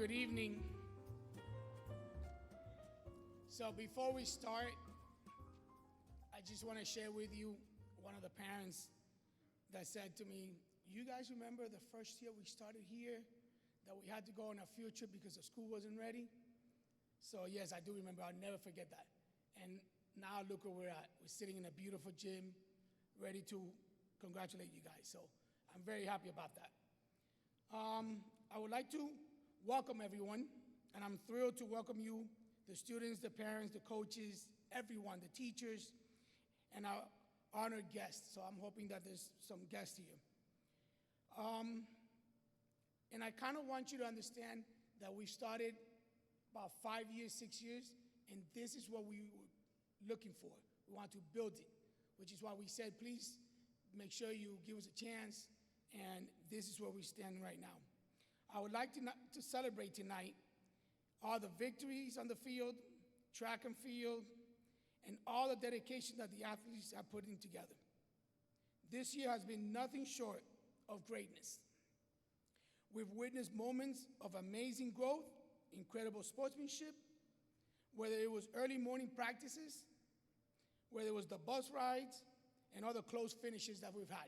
Good evening. So before we start, I just want to share with you one of the parents that said to me, you guys remember the first year we started here that we had to go on a field trip because the school wasn't ready? So yes, I do remember. I'll never forget that. And now look where we're at. We're sitting in a beautiful gym, ready to congratulate you guys. So I'm very happy about that. I would like to welcome everyone, and I'm thrilled to welcome you, the students, the parents, the coaches, everyone, the teachers, and our honored guests. So I'm hoping that there's some guests here. And I kind of want you to understand that we started about 5 years, 6 years, and this is what we were looking for. We want to build it, which is why we said, please make sure you give us a chance, and this is where we stand right now. I would like to celebrate tonight all the victories on the field, track and field, and all the dedication that the athletes are putting together. This year has been nothing short of greatness. We've witnessed moments of amazing growth, incredible sportsmanship, whether it was early morning practices, whether it was the bus rides, and other close finishes that we've had.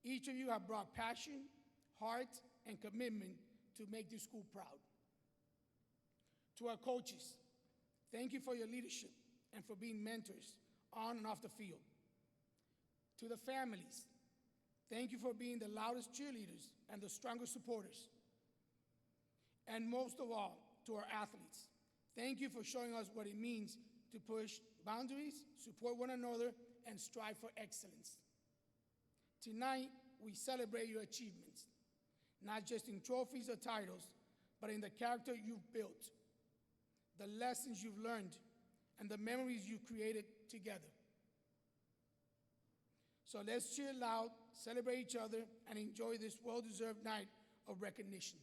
Each of you have brought passion, heart, and commitment to make this school proud. To our coaches, thank you for your leadership and for being mentors on and off the field. To the families, thank you for being the loudest cheerleaders and the strongest supporters. And most of all, to our athletes, thank you for showing us what it means to push boundaries, support one another, and strive for excellence. Tonight, we celebrate your achievements, not just in trophies or titles, but in the character you've built, the lessons you've learned, and the memories you've created together. So let's cheer loud, celebrate each other, and enjoy this well-deserved night of recognition.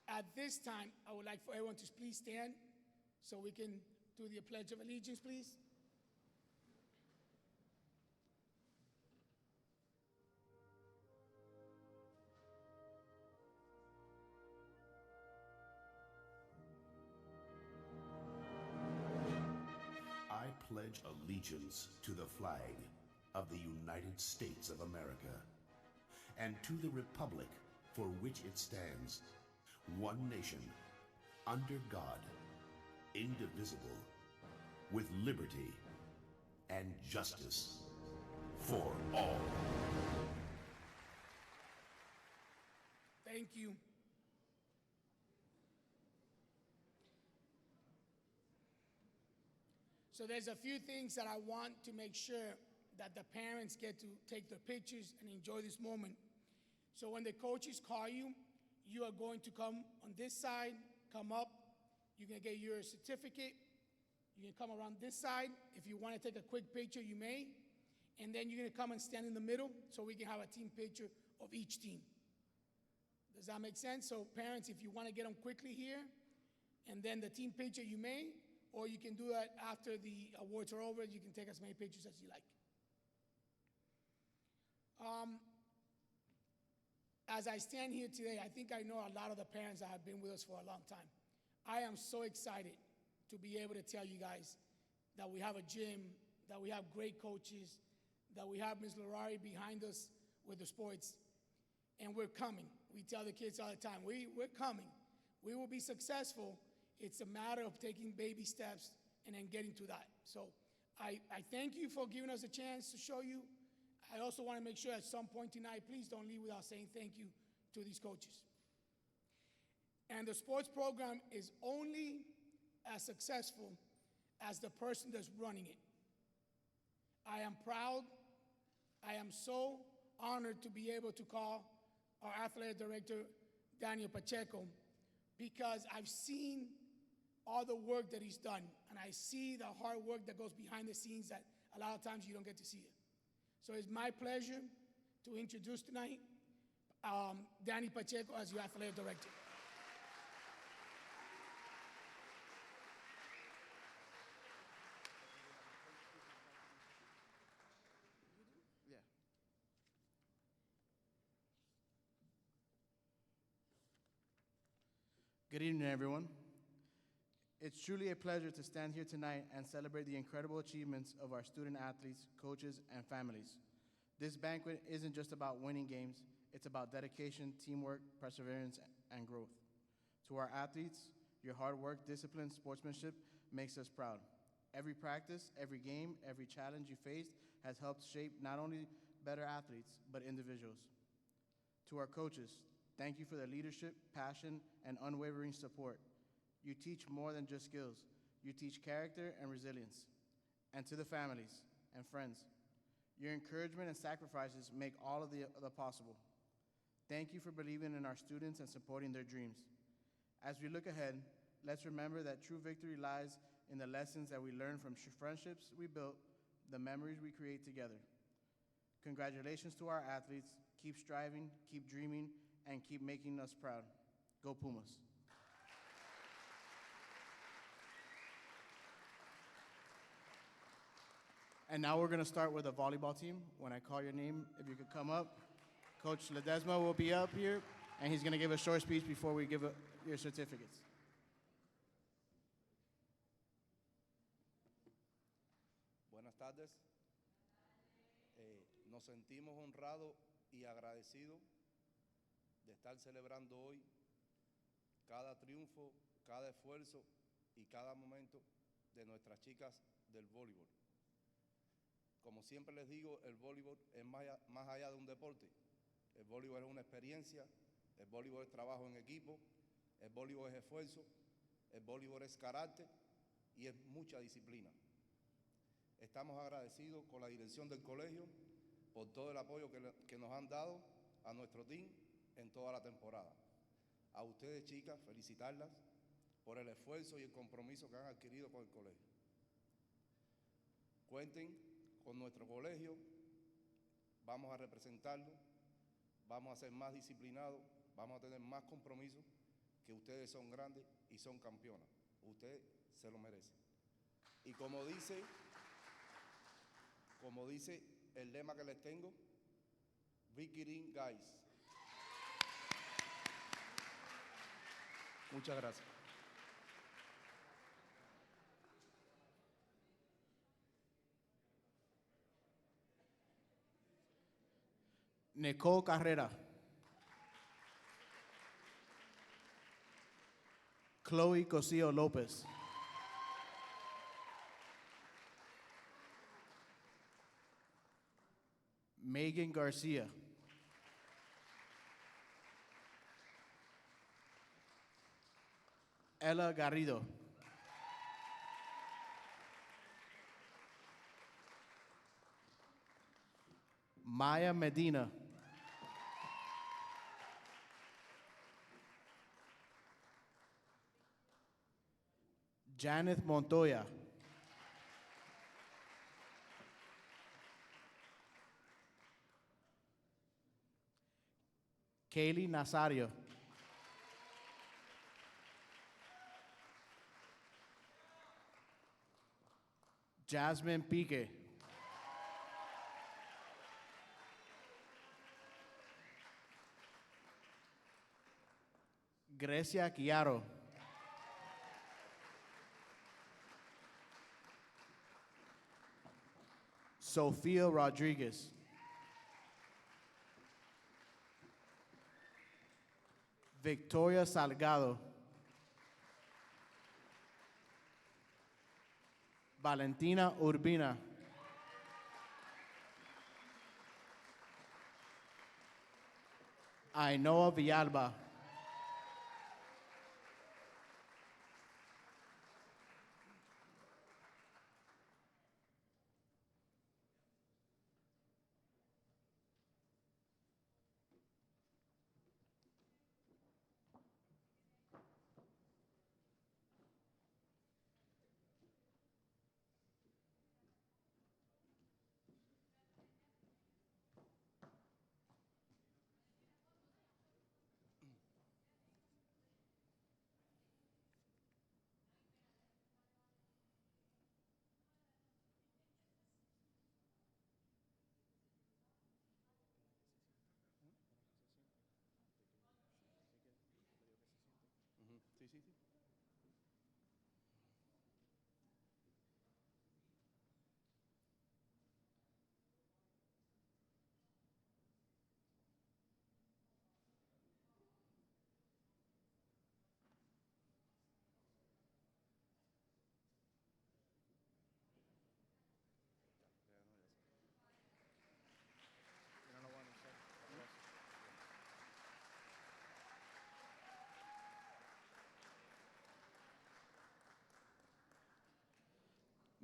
At this time, I would like for everyone to please stand so we can do the Pledge of Allegiance, please. I pledge allegiance to the flag of the United States of America and to the republic for which it stands, one nation, under God, indivisible, with liberty and justice for all. Thank you. So there's a few things that I want to make sure that the parents get to take their pictures and enjoy this moment. So when the coaches call you, you are going to come on this side, come up, you're gonna get your certificate, you can come around this side. If you wanna take a quick picture, you may, and then you're gonna come and stand in the middle so we can have a team picture of each team. Does that make sense? So parents, if you wanna get them quickly here, and then the team picture, you may, or you can do that after the awards are over. You can take as many pictures as you like. As I stand here today, I think I know a lot of the parents that have been with us for a long time. I am so excited to be able to tell you guys that we have a gym, that we have great coaches, that we have Ms. Larari behind us with the sports, and we're coming. We tell the kids all the time, we're coming. We will be successful. It's a matter of taking baby steps and then getting to that. So I thank you for giving us a chance to show you. I also want to make sure at some point tonight, please don't leave without saying thank you to these coaches. And the sports program is only as successful as the person that's running it. I am proud. I am so honored to be able to call our athletic director, Daniel Pacheco, because I've seen all the work that he's done, and I see the hard work that goes behind the scenes that a lot of times you don't get to see it. So it's my pleasure to introduce tonight Danny Pacheco as your athletic director. Good evening, everyone. It's truly a pleasure to stand here tonight and celebrate the incredible achievements of our student athletes, coaches, and families. This banquet isn't just about winning games, it's about dedication, teamwork, perseverance, and growth. To our athletes, your hard work, discipline, sportsmanship makes us proud. Every practice, every game, every challenge you faced has helped shape not only better athletes, but individuals. To our coaches, thank you for their leadership, passion, and unwavering support. You teach more than just skills. You teach character and resilience. And to the families and friends, your encouragement and sacrifices make all of the possible. Thank you for believing in our students and supporting their dreams. As we look ahead, let's remember that true victory lies in the lessons that we learn from friendships we built, the memories we create together. Congratulations to our athletes. Keep striving, keep dreaming, and keep making us proud. Go Pumas. And now we're going to start with the volleyball team. When I call your name, if you could come up. Coach Ledesma will be up here, and he's going to give a short speech before we give your certificates. Buenas tardes. Nos sentimos honrados y agradecidos de estar celebrando hoy cada triunfo, cada esfuerzo y cada momento de nuestras chicas del voleibol. Como siempre les digo, el voleibol es más allá de un deporte. El voleibol es una experiencia, el voleibol es trabajo en equipo, el voleibol es esfuerzo, el voleibol es carácter y es mucha disciplina. Estamos agradecidos con la dirección del colegio por todo el apoyo que nos han dado a nuestro team en toda la temporada. A ustedes, chicas, felicitarlas por el esfuerzo y el compromiso que han adquirido con el colegio. Cuenten con nuestro colegio, vamos a representarlo, vamos a ser más disciplinados, vamos a tener más compromiso, que ustedes son grandes y son campeonas. Ustedes se lo merecen. Y como dice el lema que les tengo, Big It In, guys. Muchas gracias. Nicole Carrera. Chloe Cosillo Lopez. Megan Garcia. Ella Garrido. Maya Medina. Janeth Montoya. Kaylee Nazario. Jasmine Pique. Grecia Chiaro. Sofia Rodriguez. Victoria Salgado. Valentina Urbina. Ainhoa Villalba.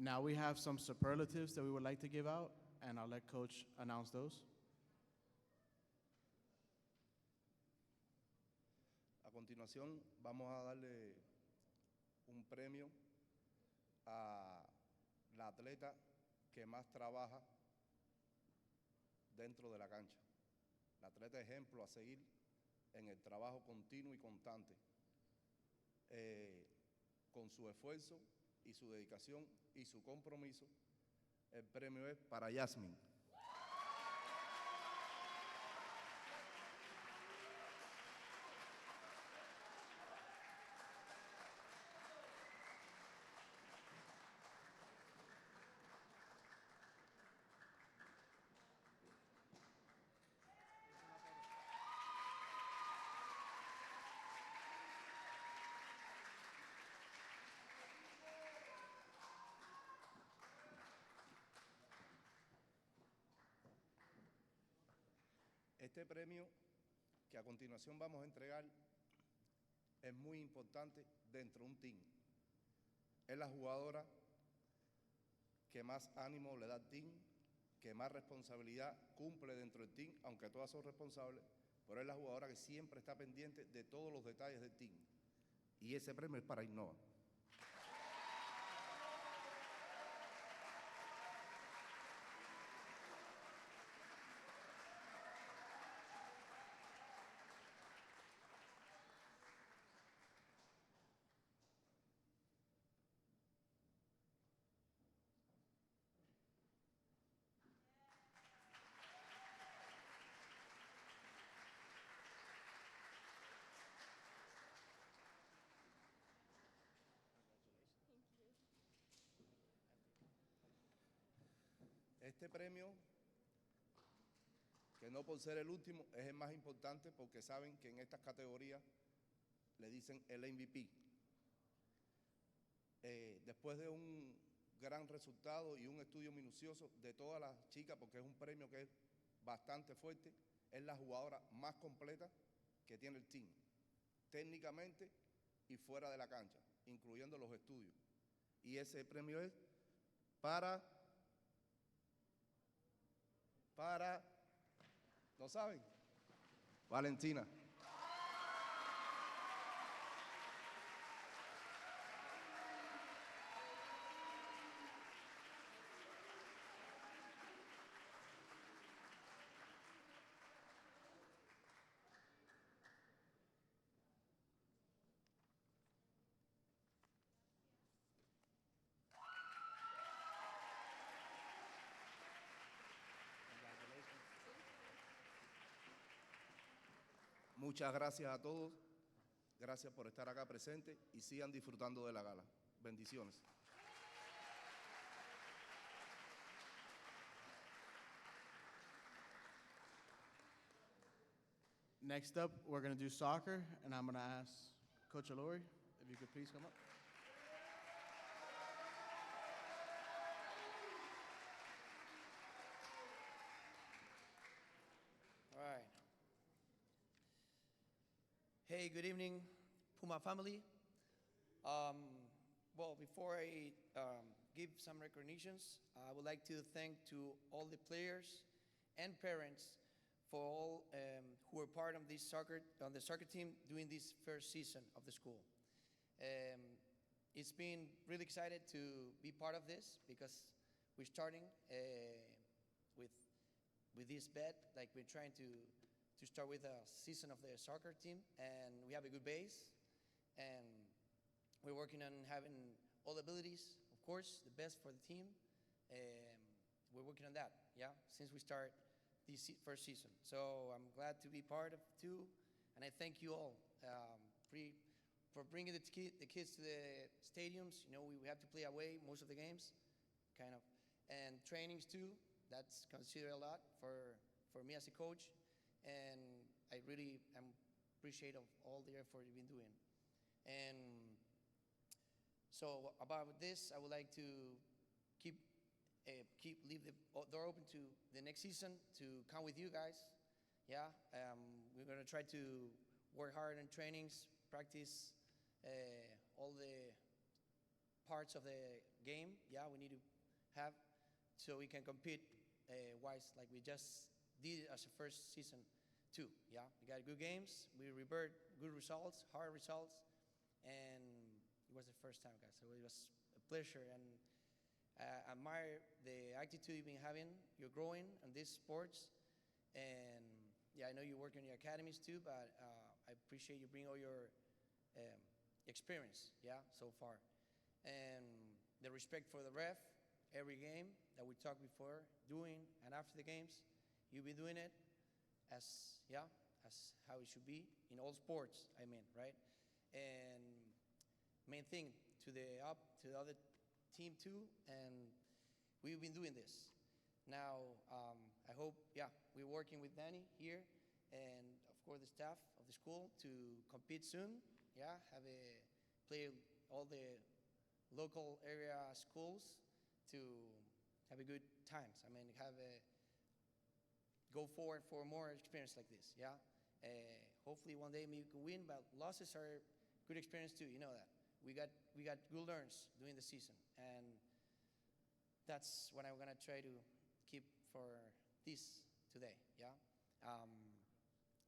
Now we have some superlatives that we would like to give out, and I'll let Coach announce those. A continuación, vamos a darle un premio a la atleta que más trabaja dentro de la cancha. La atleta ejemplo a seguir en el trabajo continuo y constante, con su esfuerzo y su dedicación y su compromiso. El premio es para Yasmin. Este premio que a continuación vamos a entregar es muy importante dentro de un team. Es la jugadora que más ánimo le da al team, que más responsabilidad cumple dentro del team, aunque todas son responsables, pero es la jugadora que siempre está pendiente de todos los detalles del team. Y ese premio es para Innova. Este premio, que no por ser el último, es el más importante porque saben que en estas categorías le dicen el MVP. Después de un gran resultado y un estudio minucioso de todas las chicas, porque es un premio que es bastante fuerte, es la jugadora más completa que tiene el team, técnicamente y fuera de la cancha, incluyendo los estudios. Y ese premio es para, ¿lo saben? Valentina. Muchas gracias a todos, gracias por estar acá presentes y sigan disfrutando de la gala. Bendiciones. Next up, we're going to do soccer, and I'm going to ask Coach Alori if you could please come up. All right. Hey, good evening, Puma family. Well, before I give some recognitions, I would like to thank to all the players and parents for all who were part of this on the soccer team during this first season of the school. It's been really excited to be part of this because we're starting with this bet, like we're trying to start with a season of the soccer team, and we have a good base, and we're working on having all abilities, of course, the best for the team. We're working on that, yeah, since we start this first season. So I'm glad to be part of too, and I thank you all for bringing the kids to the stadiums. You know, we have to play away most of the games, kind of, and trainings too. That's considered a lot for me as a coach, and I really am appreciative of all the effort you've been doing. And so about this, I would like to leave the door open to the next season to come with you guys. Yeah, we're gonna try to work hard in trainings, practice all the parts of the game. Yeah, we need to have so we can compete wise like we just did as a first season too. Yeah, we got good games. We revert good results, hard results, and it was the first time, guys. So it was a pleasure and admire the attitude you've been having. You're growing in these sports, and yeah, I know you work in your academies too, but I appreciate you bring all your um, experience, yeah, so far, and the respect for the ref. Every game that we talked before, doing and after the games, you've been doing it as yeah, as how it should be in all sports. I mean, right? And main thing to the other team too, and we've been doing this. Now, I hope, yeah, we're working with Danny here, and of course the staff of the school to compete soon. Yeah, have a play all the local area schools to have a good times. I mean, have a go forward for more experience like this. Yeah, hopefully one day maybe we can win, but losses are good experience too. You know that we got good learns during the season, and that's what I'm gonna try to keep for this today. Yeah. Um,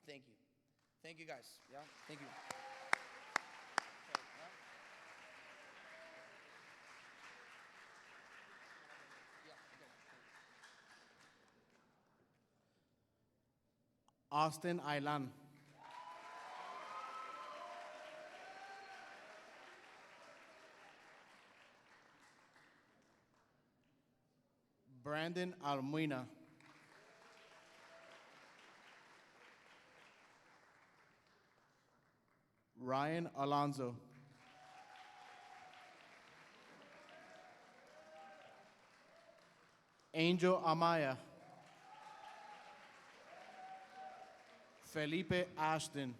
thank you guys. Yeah. Thank you. Austin Ailan. Brandon Almuina. Ryan Alonso. Angel Amaya. Felipe Ashton.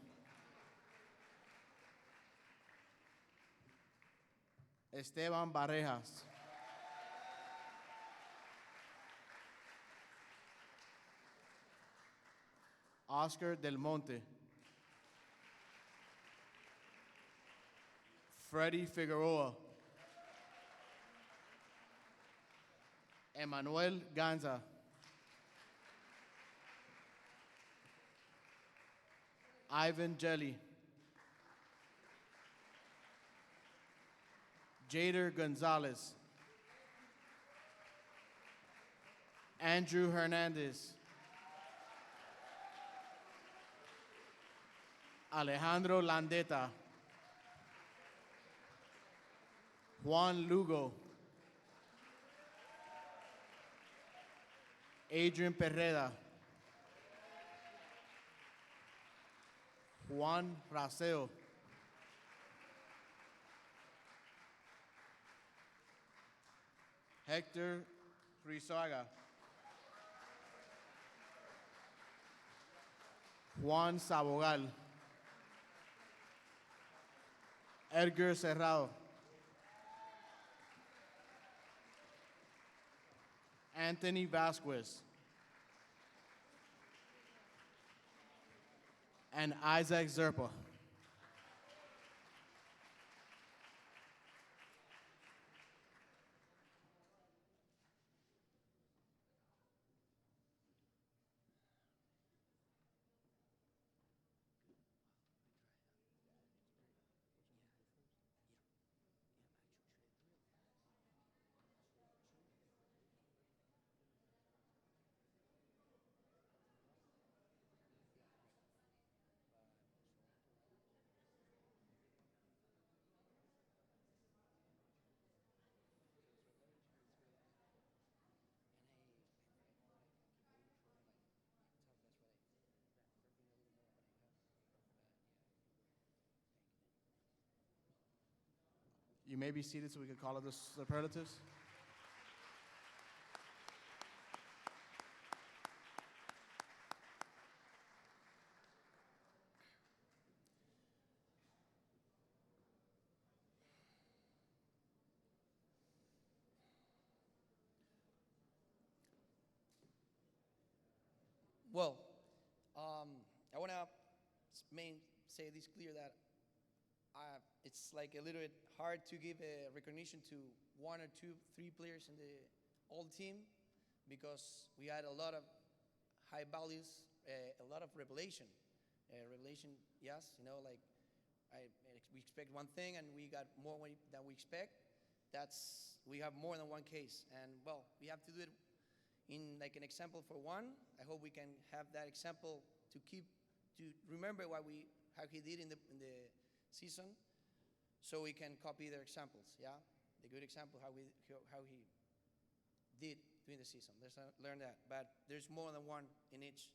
Esteban Barrejas. Oscar Del Monte. Freddie Figueroa. Emmanuel Ganza. Ivan Jelly. Jader Gonzalez. Andrew Hernandez. Alejandro Landeta. Juan Lugo. Adrian Perreda. Juan Raseo. Hector Rizaga. Juan Sabogal. Edgar Serrao. Anthony Vasquez. And Isaac Zerpa. You may be seated so we can call it the superlatives. Well, I want to say this clear that it's like a little bit hard to give a recognition to one or two, three players in the all team because we had a lot of high values, a lot of revelation. Revelation, yes, like we expect one thing and we got more than we expect. We have more than one case, and well, we have to do it in like an example for one. I hope we can have that example to remember how he did in the season, so we can copy their examples. Yeah, the good example how he did during the season. Let's learn that. But there's more than one in each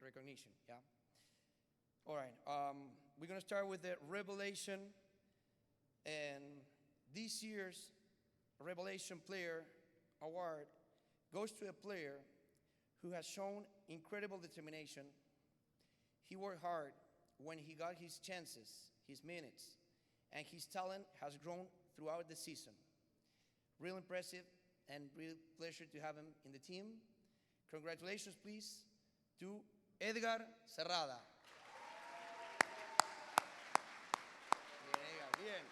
recognition. Yeah. All right. We're gonna start with the revelation, and this year's Revelation Player Award goes to a player who has shown incredible determination. He worked hard when he got his chances, his minutes, and his talent has grown throughout the season. Real impressive and real pleasure to have him in the team. Congratulations, please, to Edgar Serrada. Bien, Edgar, bien.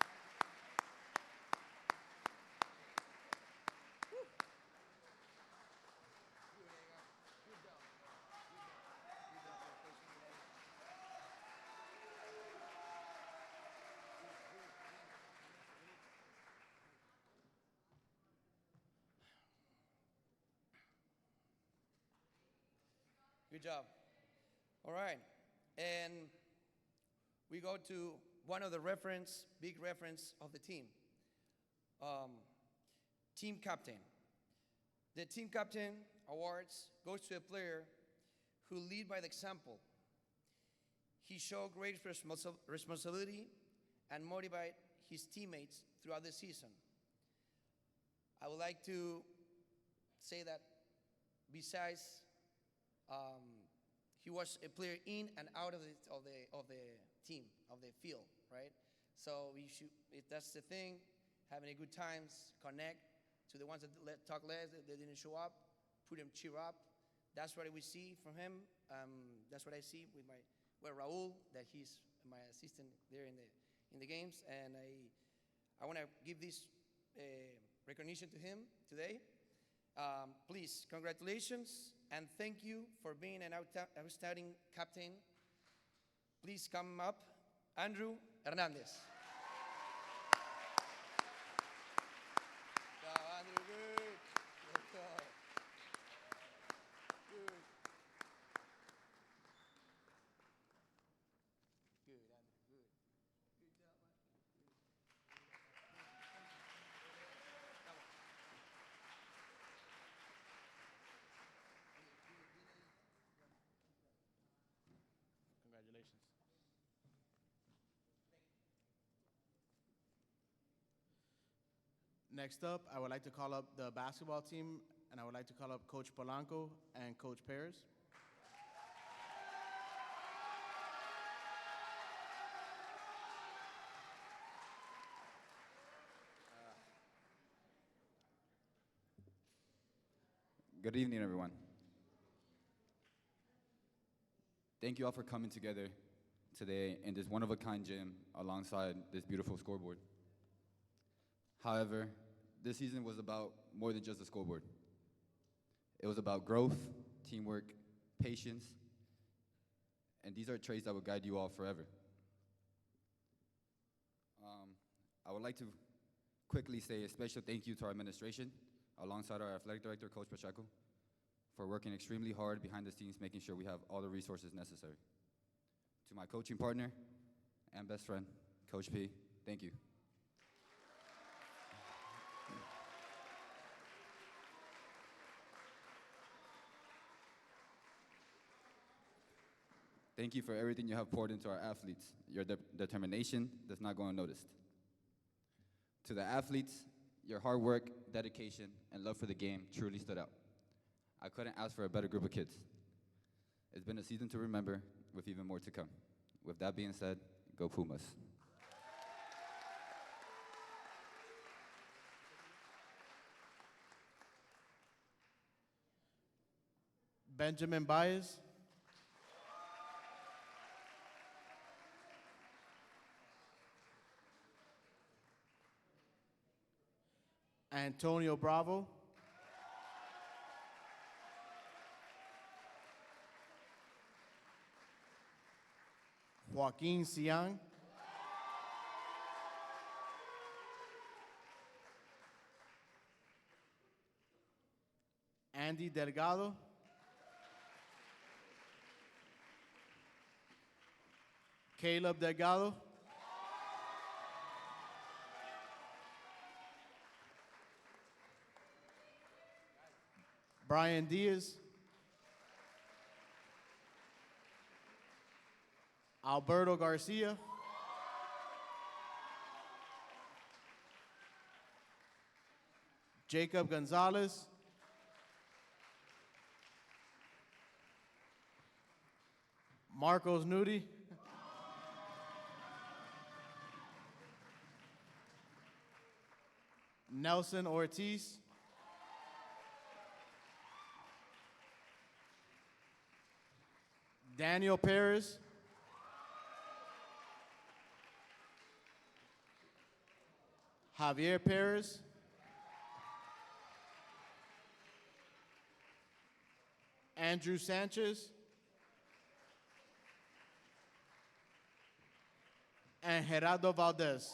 Good job. All right. And we go to one of the big reference of the team. Team captain. The team captain awards goes to a player who lead by the example. He showed great responsibility and motivate his teammates throughout the season. I would like to say that besides he was a player in and out of the team, of the field, right? So that's the thing, having a good times, connect to the ones that talk less, that didn't show up, put them cheer up. That's what we see from him. That's what I see with Raul, that he's my assistant there in the games, and I want to give this recognition to him today. Please, congratulations, and thank you for being an outstanding captain. Please come up, Andrew Hernandez. Go, Andrew, good. Let's go. Good. Good, Andrew, good. Good job, man. Come on. Congratulations. Next up, I would like to call up the basketball team, and I would like to call up Coach Polanco and Coach Perez. Good evening, everyone. Thank you all for coming together today in this one-of-a-kind gym alongside this beautiful scoreboard. However, this season was about more than just a scoreboard. It was about growth, teamwork, patience, and these are traits that will guide you all forever. I would like to quickly say a special thank you to our administration, alongside our athletic director, Coach Pacheco, for working extremely hard behind the scenes, making sure we have all the resources necessary. To my coaching partner and best friend, Coach P, thank you. Thank you for everything you have poured into our athletes. Your determination does not go unnoticed. To the athletes, your hard work, dedication, and love for the game truly stood out. I couldn't ask for a better group of kids. It's been a season to remember, with even more to come. With that being said, go Pumas. Benjamin Baez. Antonio Bravo, Joaquin Siang, Andy Delgado, Caleb Delgado, Brian Diaz, Alberto Garcia, Jacob Gonzalez, Marcos Nudi, Nelson Ortiz, Daniel Perez, Javier Perez, Andrew Sanchez, and Gerardo Valdez.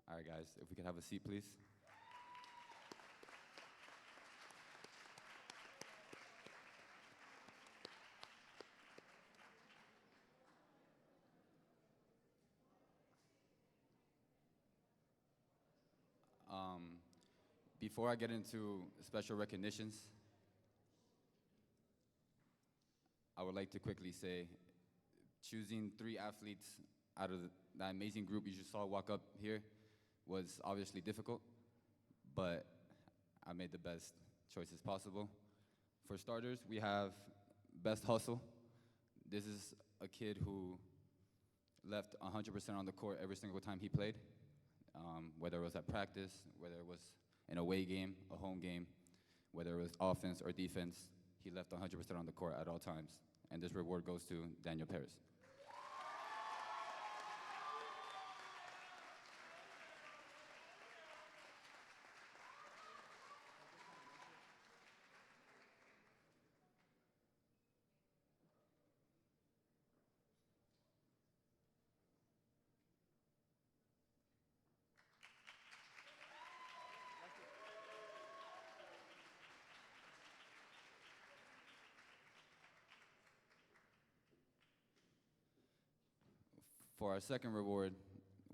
All right, guys, if we could have a seat, please. Before I get into special recognitions, I would like to quickly say, choosing 3 athletes out of that amazing group you just saw walk up here was obviously difficult, but I made the best choices possible. For starters, we have Best Hustle. This is a kid who left 100% on the court every single time he played, whether it was at practice, whether it was an away game, a home game, whether it was offense or defense, he left 100% on the court at all times. And this reward goes to Daniel Perez. For our second reward,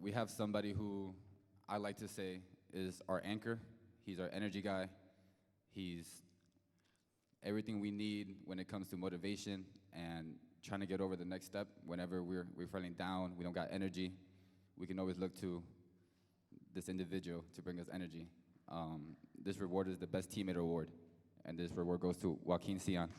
we have somebody who I like to say is our anchor. He's our energy guy. He's everything we need when it comes to motivation and trying to get over the next step. Whenever we're feeling down, we don't got energy, we can always look to this individual to bring us energy. This reward is the Best Teammate Award, and this reward goes to Joaquin Sian.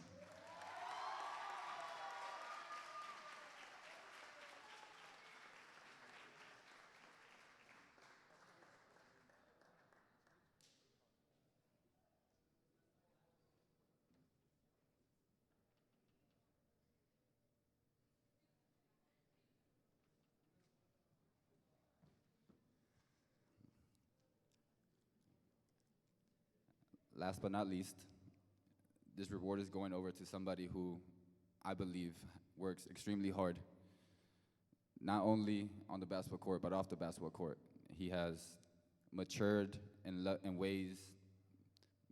Last but not least, this reward is going over to somebody who I believe works extremely hard, not only on the basketball court, but off the basketball court. He has matured in ways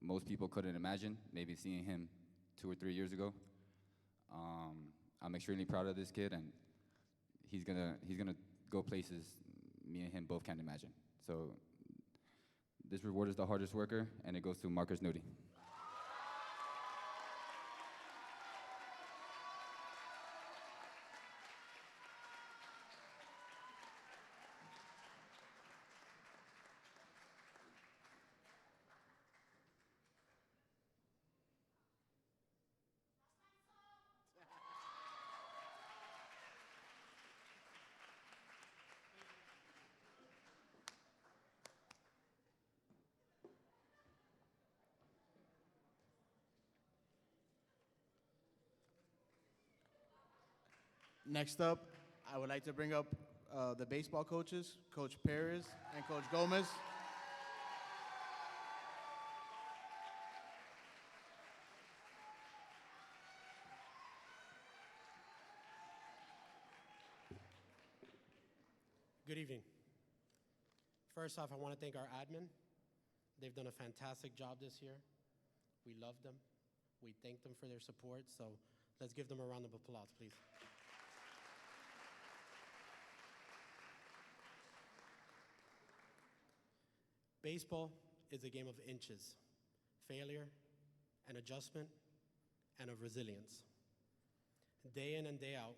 most people couldn't imagine, maybe seeing him 2 or 3 years ago. I'm extremely proud of this kid, and he's gonna go places me and him both can't imagine. So this reward is the hardest worker, and it goes to Marcus Nudi. Next up, I would like to bring up the baseball coaches, Coach Perez and Coach Gomez. Good evening. First off, I want to thank our admin. They've done a fantastic job this year. We love them. We thank them for their support, so let's give them a round of applause, please. Baseball is a game of inches, failure and adjustment, and of resilience. Day in and day out,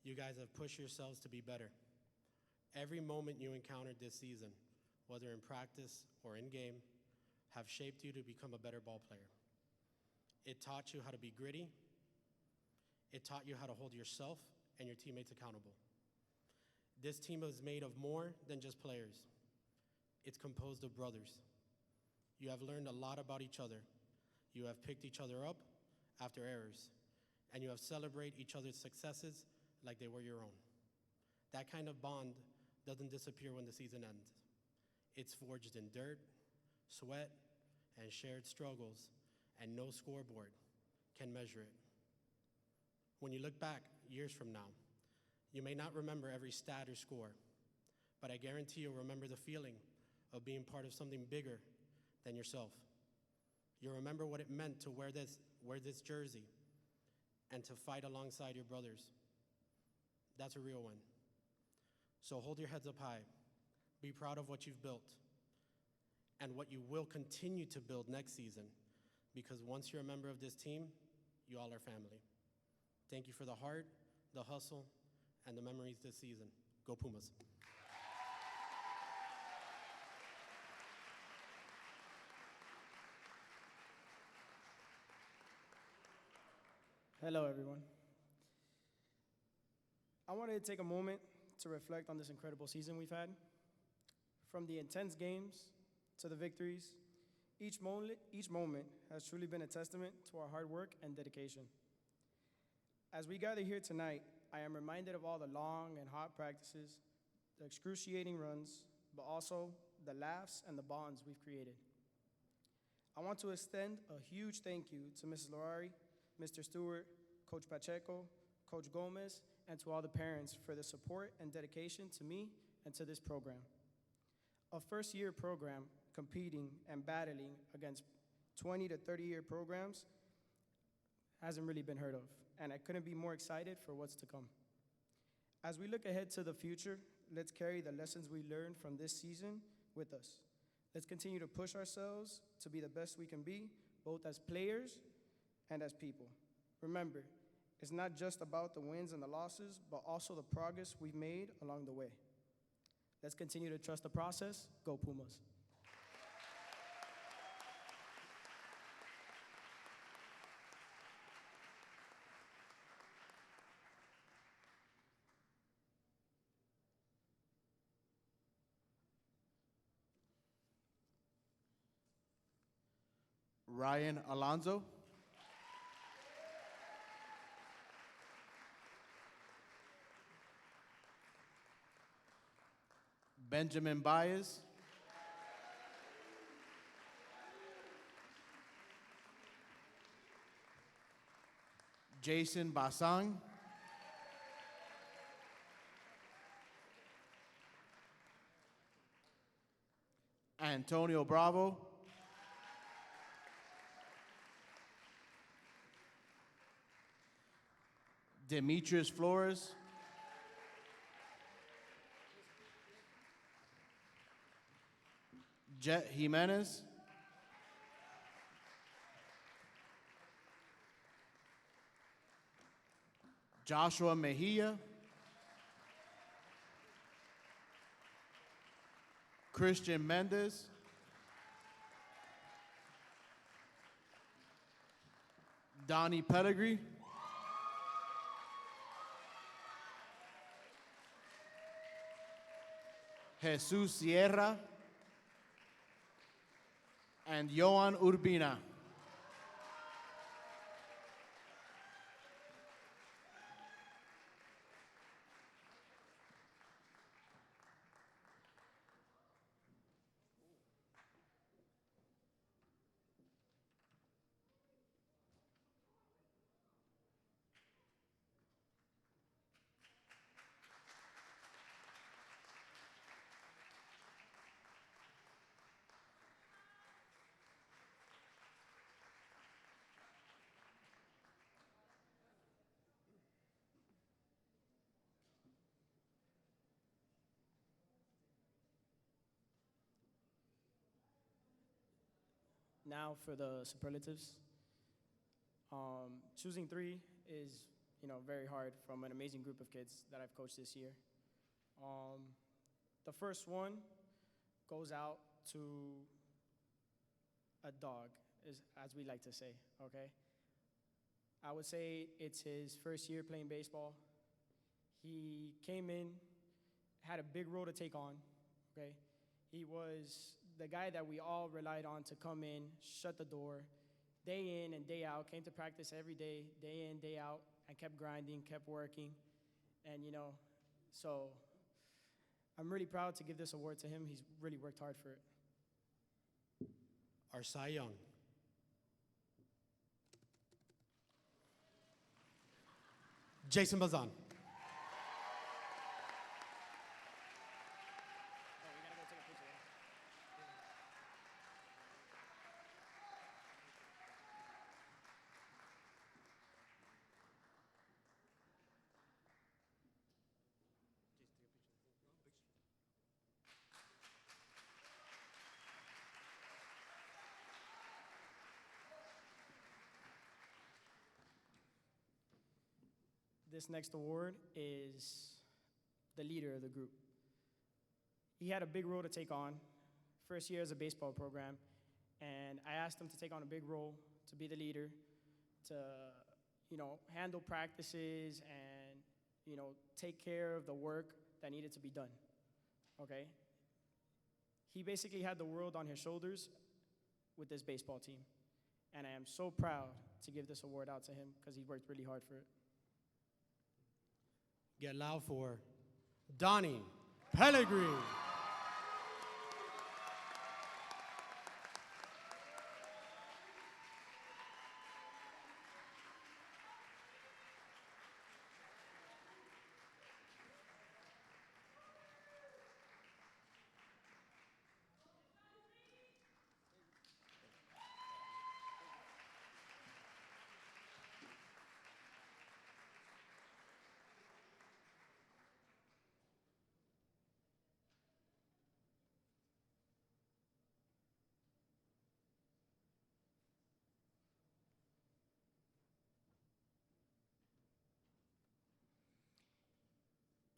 you guys have pushed yourselves to be better. Every moment you encountered this season, whether in practice or in game, have shaped you to become a better ball player. It taught you how to be gritty. It taught you how to hold yourself and your teammates accountable. This team is made of more than just players. It's composed of brothers. You have learned a lot about each other. You have picked each other up after errors, and you have celebrated each other's successes like they were your own. That kind of bond doesn't disappear when the season ends. It's forged in dirt, sweat, and shared struggles, and no scoreboard can measure it. When you look back years from now, you may not remember every stat or score, but I guarantee you'll remember the feeling of being part of something bigger than yourself. You'll remember what it meant to wear this jersey and to fight alongside your brothers. That's a real one. So hold your heads up high. Be proud of what you've built and what you will continue to build next season, because once you're a member of this team, you all are family. Thank you for the heart, the hustle, and the memories this season. Go Pumas. Hello, everyone. I wanted to take a moment to reflect on this incredible season we've had. From the intense games to the victories, each moment has truly been a testament to our hard work and dedication. As we gather here tonight, I am reminded of all the long and hot practices, the excruciating runs, but also the laughs and the bonds we've created. I want to extend a huge thank you to Mrs. Lorari, Mr. Stewart, Coach Pacheco, Coach Gomez, and to all the parents for the support and dedication to me and to this program. A first-year program competing and battling against 20 to 30-year programs hasn't really been heard of, and I couldn't be more excited for what's to come. As we look ahead to the future, let's carry the lessons we learned from this season with us. Let's continue to push ourselves to be the best we can be, both as players and as people. Remember, it's not just about the wins and the losses, but also the progress we've made along the way. Let's continue to trust the process. Go Pumas. Ryan Alonso. Benjamin Baez. Jason Basang. Antonio Bravo. Demetrius Flores. Jet Jimenez. Joshua Mejia. Christian Mendez. Donnie Pellegrini. Jesus Sierra. And Johan Urbina. now for the superlatives. Choosing three is, very hard from an amazing group of kids that I've coached this year. The first one goes out to a dog, as we like to say, okay? I would say it's his first year playing baseball. He came in, had a big role to take on, okay? He was the guy that we all relied on to come in, shut the door, day in and day out, came to practice every day in, day out, and kept grinding, kept working. And, so I'm really proud to give this award to him. He's really worked hard for it. Our Cy Young. Jason Bazan. This next award is the leader of the group. He had a big role to take on, first year as a baseball program, and I asked him to take on a big role, to be the leader, to, handle practices and, take care of the work that needed to be done, okay? He basically had the world on his shoulders with this baseball team, and I am so proud to give this award out to him because he worked really hard for it. Get loud for Donnie Pellegrini.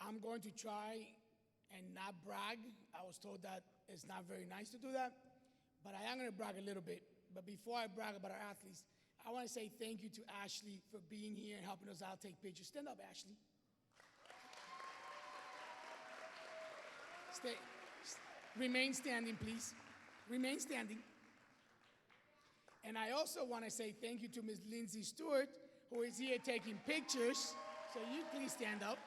I'm going to try and not brag. I was told that it's not very nice to do that, but I am going to brag a little bit. But before I brag about our athletes, I want to say thank you to Ashley for being here and helping us out take pictures. Stand up, Ashley. Remain standing, please. Remain standing. And I also want to say thank you to Ms. Lindsay Stewart, who is here taking pictures. So you please stand up.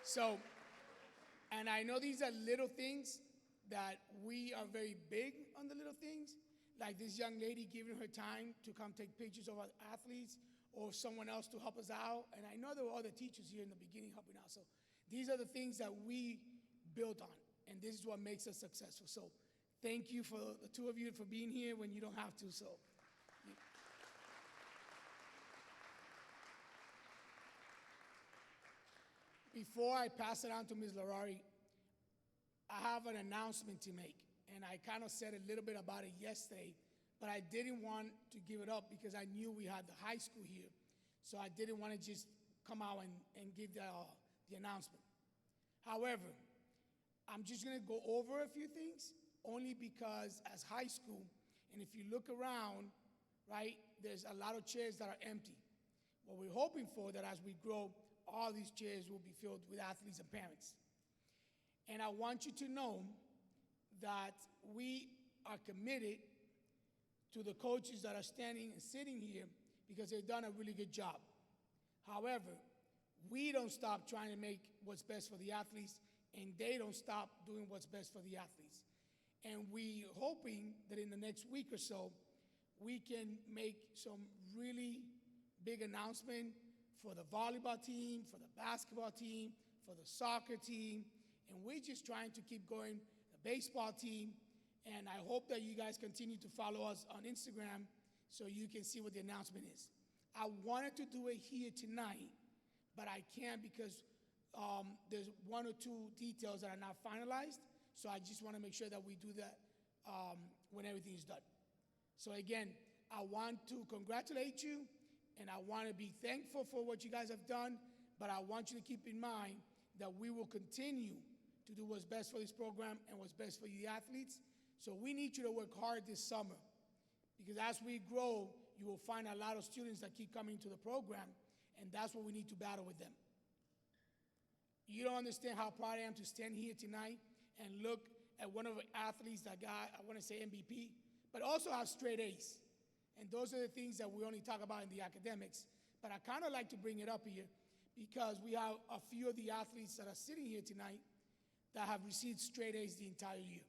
So, and I know these are little things that we are very big on the little things, like this young lady giving her time to come take pictures of our athletes or someone else to help us out. And I know there were other teachers here in the beginning helping out. So these are the things that we built on, and this is what makes us successful. So thank you for the two of you for being here when you don't have to. So. Before I pass it on to Ms. Larari, I have an announcement to make. And I kind of said a little bit about it yesterday, but I didn't want to give it up because I knew we had the high school here. So I didn't want to just come out and give the announcement. However, I'm just going to go over a few things, only because as high school, and if you look around, right, there's a lot of chairs that are empty. What we're hoping for that as we grow, all these chairs will be filled with athletes and parents. And I want you to know that we are committed to the coaches that are standing and sitting here because they've done a really good job. However, we don't stop trying to make what's best for the athletes, and they don't stop doing what's best for the athletes. And we're hoping that in the next week or so, we can make some really big announcement for the volleyball team, for the basketball team, for the soccer team, and we're just trying to keep going, the baseball team, and I hope that you guys continue to follow us on Instagram so you can see what the announcement is. I wanted to do it here tonight, but I can't because There's one or two details that are not finalized, so I just want to make sure that we do that when everything is done. So again, I want to congratulate you, and I want to be thankful for what you guys have done, but I want you to keep in mind that we will continue to do what's best for this program and what's best for you, the athletes. So we need you to work hard this summer, because as we grow, you will find a lot of students that keep coming to the program, and that's what we need to battle with them. You don't understand how proud I am to stand here tonight and look at one of the athletes that got, I want to say MVP, but also have straight A's. And those are the things that we only talk about in the academics. But I kind of like to bring it up here because we have a few of the athletes that are sitting here tonight that have received straight A's the entire year,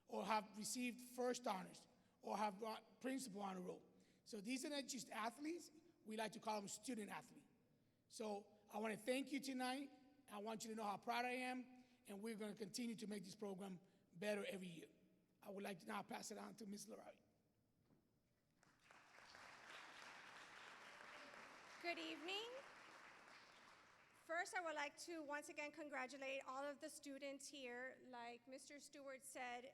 or have received first honors, or have brought principal honor roll. So these are not just athletes, we like to call them student athletes. So I want to thank you tonight. I want you to know how proud I am, and we're going to continue to make this program better every year. I would like to now pass it on to Ms. Larabi. Good evening. First, I would like to once again congratulate all of the students here. Like Mr. Stewart said,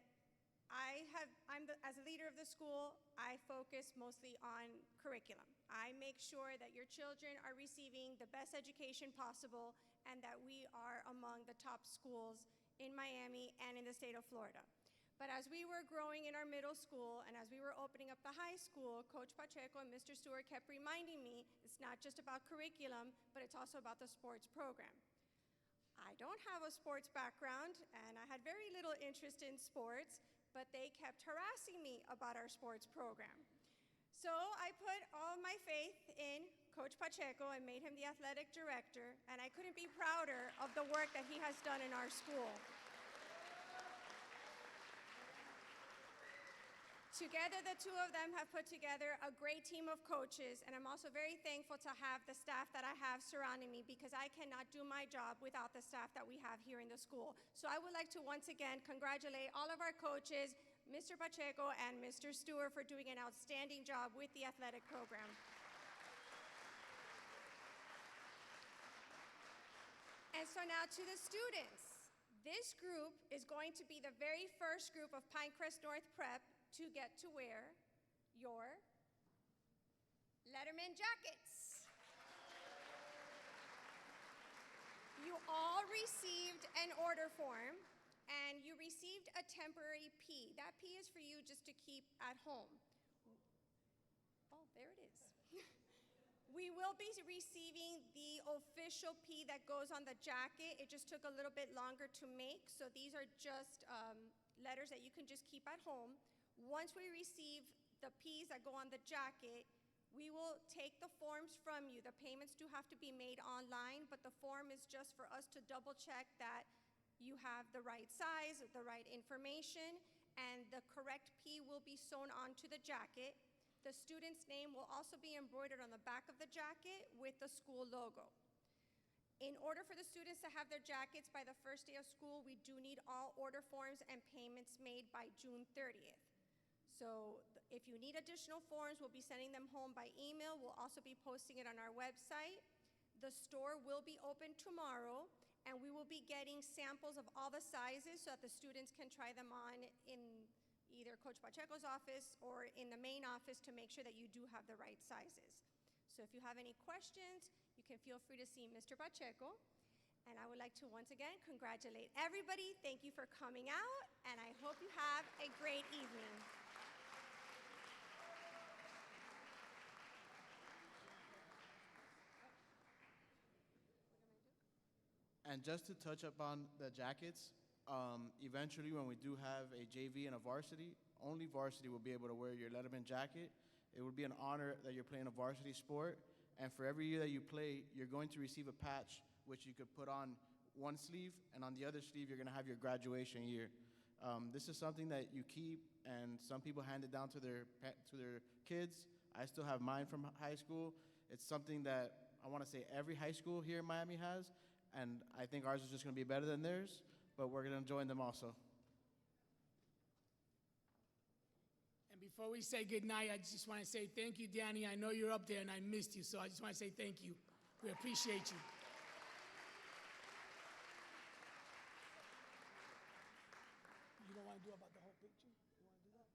as a leader of the school, I focus mostly on curriculum. I make sure that your children are receiving the best education possible and that we are among the top schools in Miami and in the state of Florida. But as we were growing in our middle school and as we were opening up the high school, Coach Pacheco and Mr. Stewart kept reminding me it's not just about curriculum, but it's also about the sports program. I don't have a sports background, and I had very little interest in sports, but they kept harassing me about our sports program. So I put all my faith in Coach Pacheco and made him the athletic director, and I couldn't be prouder of the work that he has done in our school. Together, the two of them have put together a great team of coaches, and I'm also very thankful to have the staff that I have surrounding me, because I cannot do my job without the staff that we have here in the school. So I would like to once again congratulate all of our coaches, Mr. Pacheco and Mr. Stewart, for doing an outstanding job with the athletic program. And so now to the students. This group is going to be the very first group of Pinecrest North Prep to get to wear your Letterman jackets. You all received an order form, and you received a temporary P. That P is for you just to keep at home. Oh, there it is. We will be receiving the official P that goes on the jacket. It just took a little bit longer to make, so these are just letters that you can just keep at home. Once we receive the P's that go on the jacket, we will take the forms from you. The payments do have to be made online, but the form is just for us to double check that you have the right size, the right information, and the correct P will be sewn onto the jacket. The student's name will also be embroidered on the back of the jacket with the school logo. In order for the students to have their jackets by the first day of school, we do need all order forms and payments made by June 30th. So if you need additional forms, we'll be sending them home by email. We'll also be posting it on our website. The store will be open tomorrow, and we will be getting samples of all the sizes so that the students can try them on in either Coach Pacheco's office or in the main office to make sure that you do have the right sizes. So if you have any questions, you can feel free to see Mr. Pacheco. And I would like to once again congratulate everybody. Thank you for coming out, and I hope you have a great evening. And just to touch upon the jackets, eventually when we do have a JV and a varsity, only varsity will be able to wear your Letterman jacket. It would be an honor that you're playing a varsity sport. And for every year that you play, you're going to receive a patch which you could put on one sleeve, and on the other sleeve, you're going to have your graduation year. This is something that you keep, and some people hand it down to their kids. I still have mine from high school. It's something that I want to say every high school here in Miami has, and I think ours is just going to be better than theirs, but we're going to join them also. And before we say goodnight, I just want to say thank you, Danny. I know you're up there, and I missed you, so I just want to say thank you. We appreciate you. do about the whole picture? You want to do that?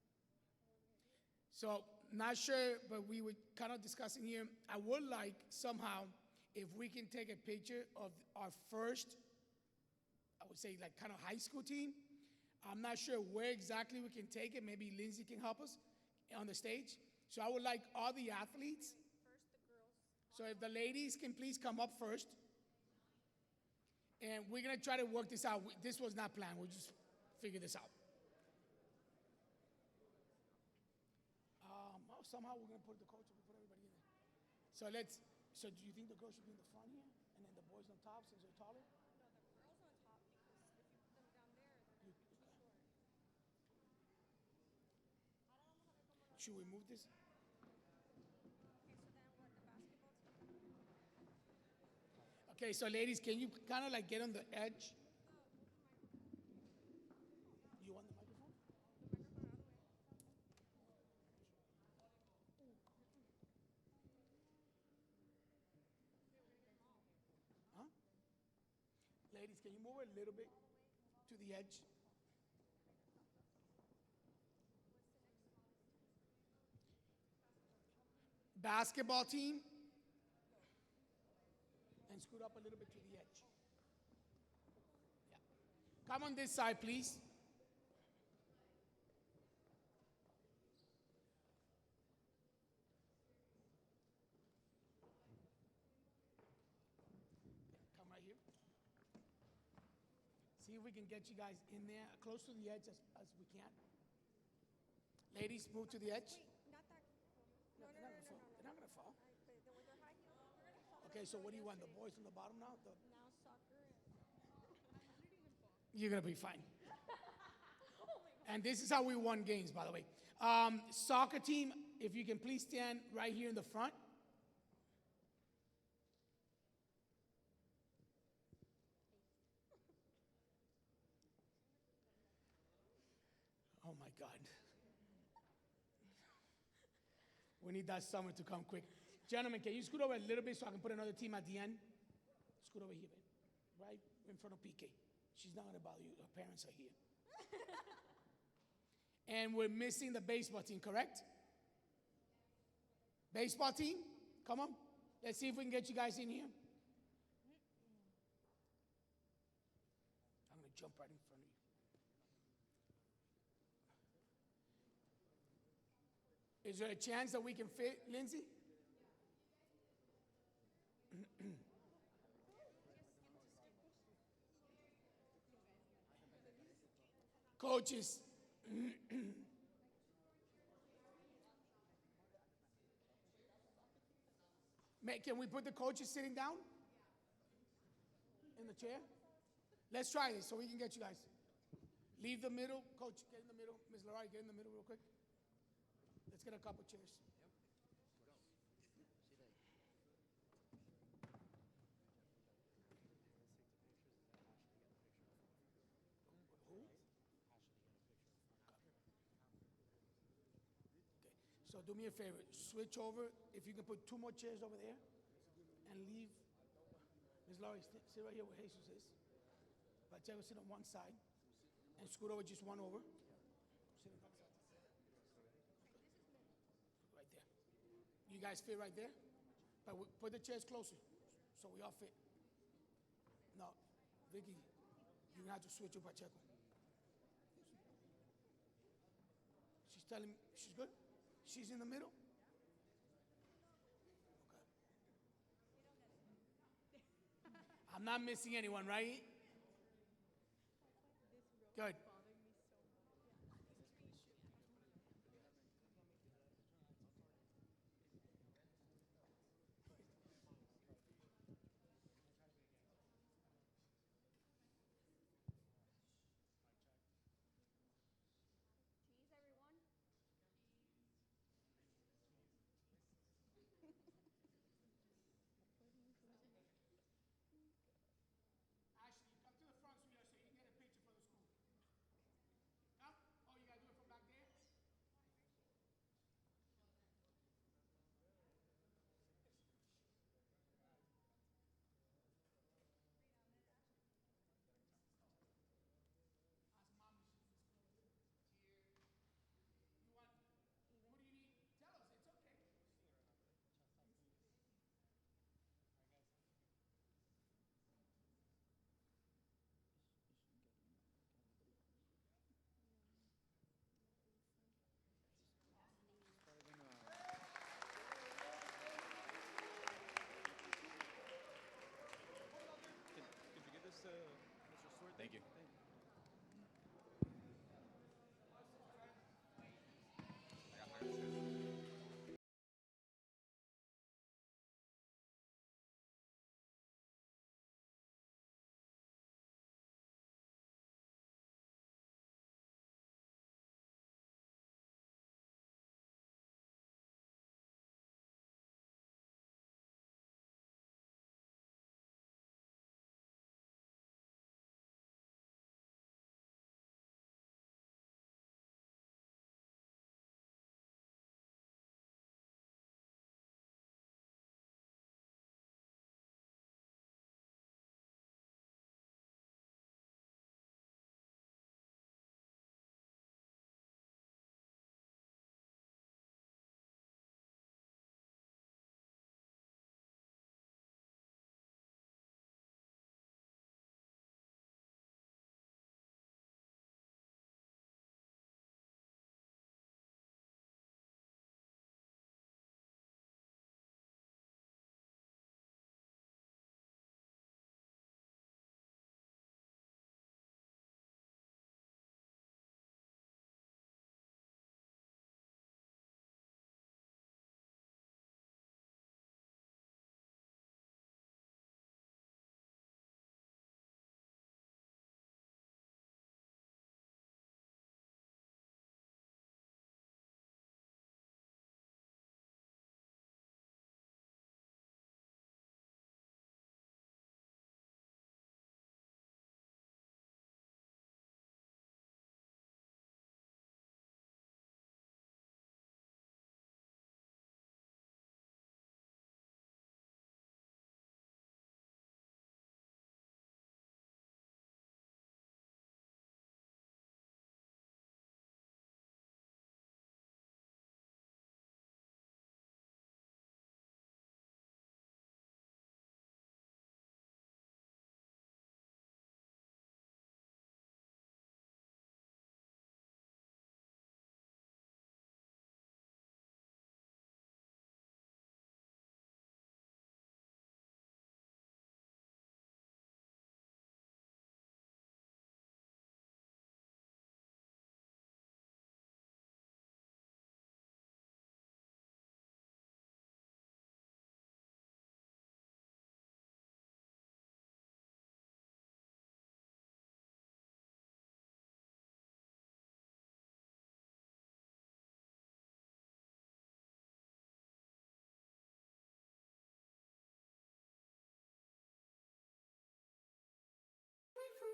So, not sure, but we were kind of discussing here. I would like somehow if we can take a picture of our first, I would say, like kind of high school team. I'm not sure where exactly we can take it. Maybe Lindsay can help us on the stage. So I would like all the athletes. So if the ladies can please come up first. And we're going to try to work this out. This was not planned. We'll just figure this out. Somehow we're going to put the coach, we put everybody in there. So so do you think the girls should be in the front here? And then the boys on top since they're taller? Should we move this? Okay, so ladies, can you kind of like get on the edge? You want the microphone? Huh? Ladies, can you move a little bit to the edge? Basketball team. And scoot up a little bit to the edge. Yeah. Come on this side, please. Come right here. See if we can get you guys in there, close to the edge as we can. Ladies, move to the edge. Wait, not that. No, They're not gonna fall. They're not gonna fall. With their high heels, they're gonna fall. Okay, so what do you want? The boys on the bottom now? Now soccer. You're gonna be fine. And this is how we won games, by the way. Soccer team, if you can please stand right here in the front. Oh my God. We need that summer to come quick. Gentlemen, can you scoot over a little bit so I can put another team at the end? Scoot over here, babe. Right in front of PK. She's not gonna bother you. Her parents are here. And we're missing the baseball team, correct? Baseball team, come on. Let's see if we can get you guys in here. I'm gonna jump right in front of you. Is there a chance that we can fit, Lindsay? Coaches. Can we put the coaches sitting down in the chair? Let's try this so we can get you guys. Leave the middle. Coach, get in the middle. Ms. Larry, get in the middle real quick. Let's get a couple chairs. So do me a favor, switch over. If you can put two more chairs over there and leave. Ms. Laurie, sit right here where Jesus is. Pacheco, sit on one side and scoot over just one over. Sit on that side. Right there. You guys fit right there? But put the chairs closer so we all fit. No, Vicky, you're gonna have to switch with Pacheco. She's telling me, she's good? She's in the middle? Okay. I'm not missing anyone, right? Good. Cheese, everyone. Ashley, come to the front, sweetheart, so you can get a picture for the school.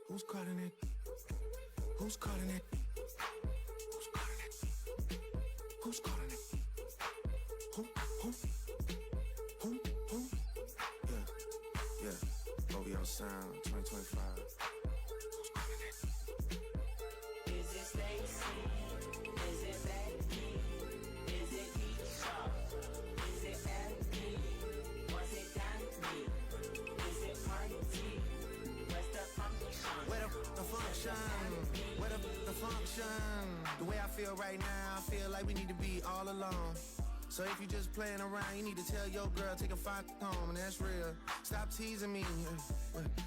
Who's calling it? Who's calling it? Who's calling it? Who's calling it? Who? Who? Who? Yeah. OVO Sound 2025. Who's calling it? Is it Stacy? Is it Becky? Is it Keisha? Is it Andy? Was it Danny? Is it Marty? Where's the function? Where the function? Where the function? The way I feel right now, I feel like we need to be all alone. So if you just playing around, you need to tell your girl, take a fine home, and that's real. Stop teasing me,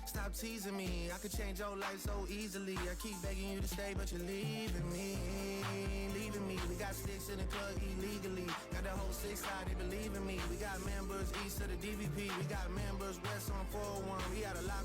stop teasing me. I could change your life so easily. I keep begging you to stay, but you're leaving me, leaving me. We got sticks in the club illegally. Got the whole 6 side, they believe in me. We got members east of the DVP. We got members west on 401. We got a lot